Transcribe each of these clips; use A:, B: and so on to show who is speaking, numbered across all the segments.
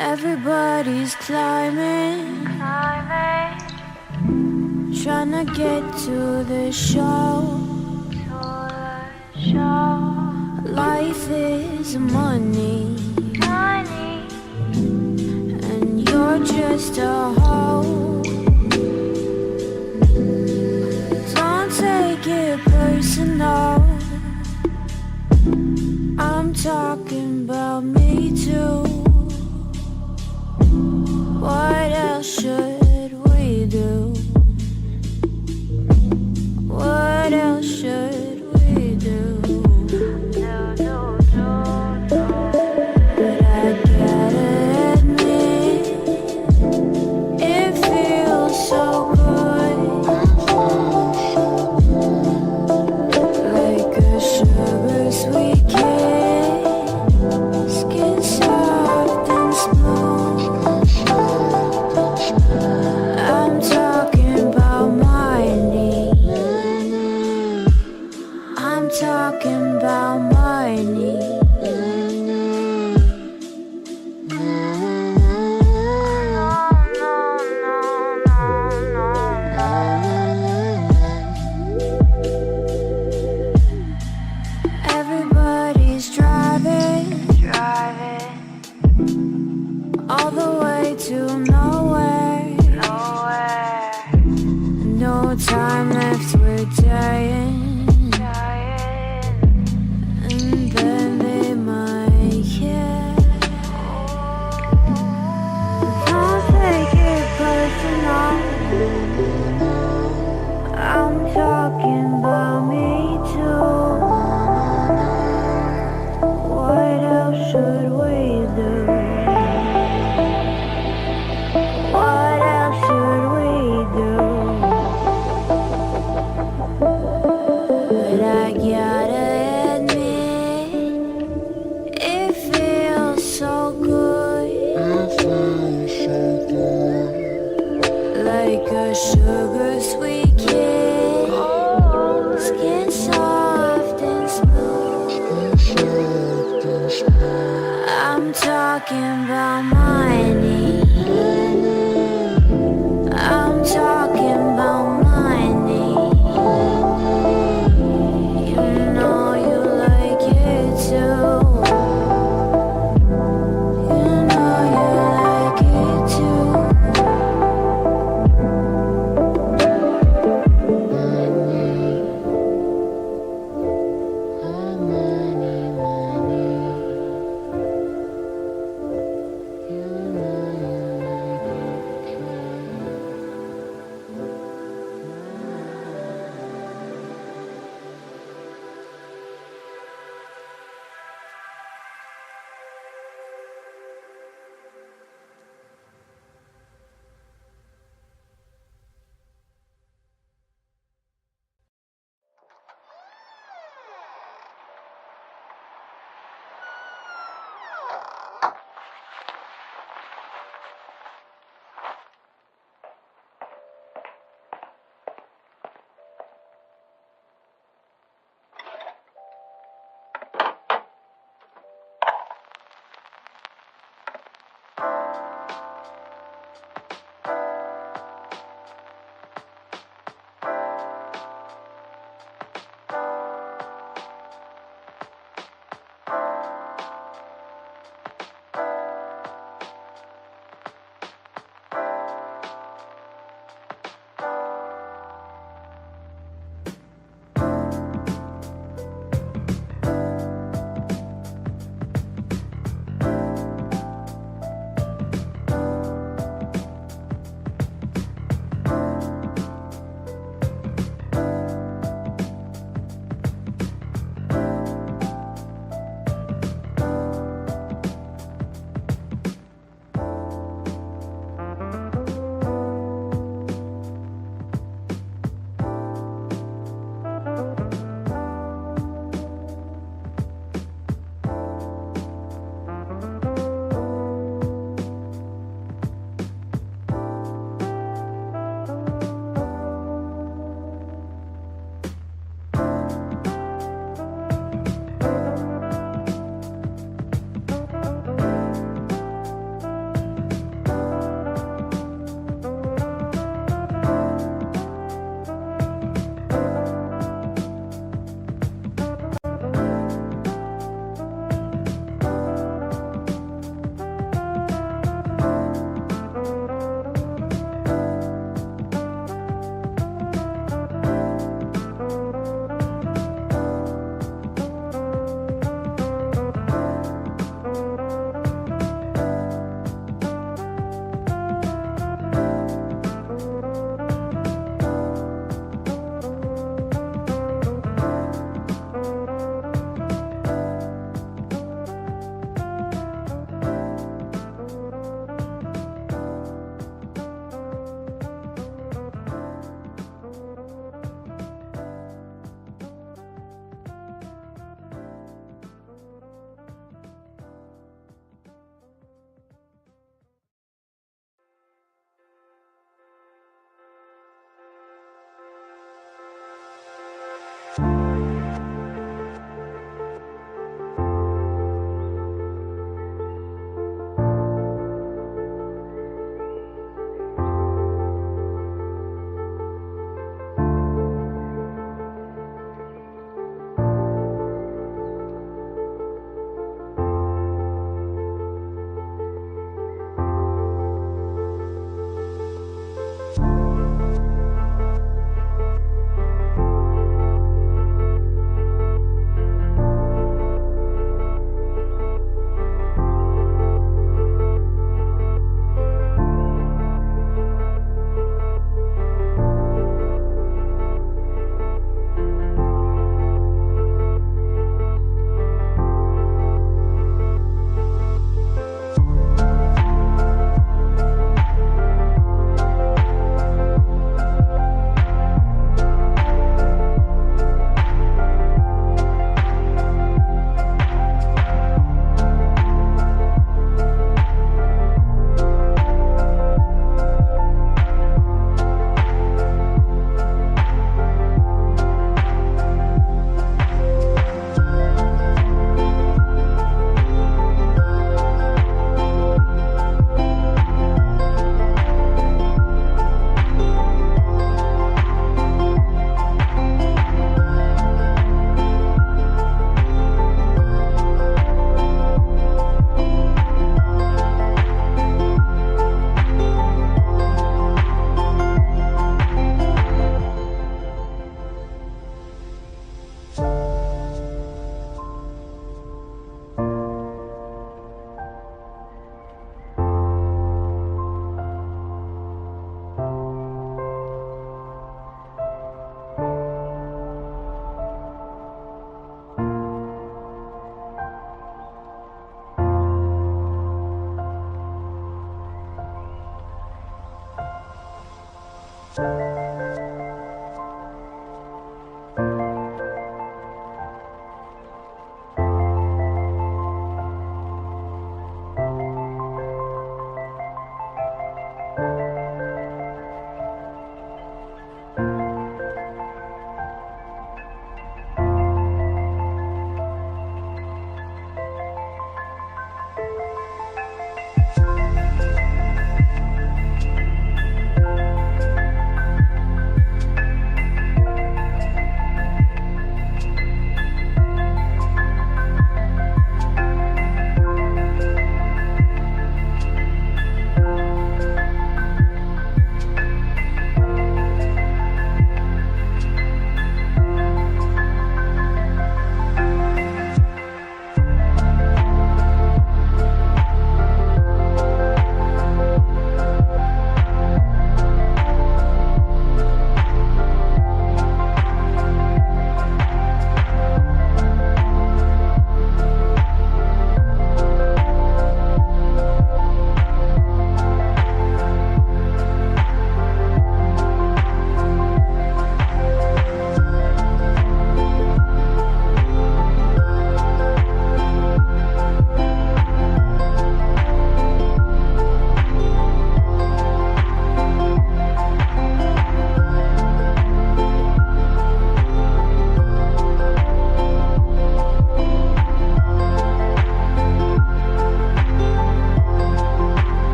A: Everybody's climbing, trying to get to the show. Life is money, and you're just a hoe. Don't take it personal, I'm talking about me too. What else should we do? What else should we do? But I gotta admit, it feels so good, like a sugar sweet kiss, skin soft and smooth. I'm talking about my knee. I'm talking about my knee. Everybody's driving all the way to nowhere. No time left, we're dying. And then they might care. Don't take it personal, I'm talking about me too. What else should we do? What else should we do? But I gotta admit, it feels so good, like a sugar sweet kiss, skin soft and smooth. I'm talking about my knee. I'm talking about my knee. You know you like it too. You know you like it too. You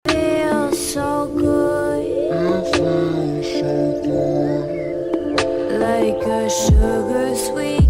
A: Feels so good, like a sugar sweet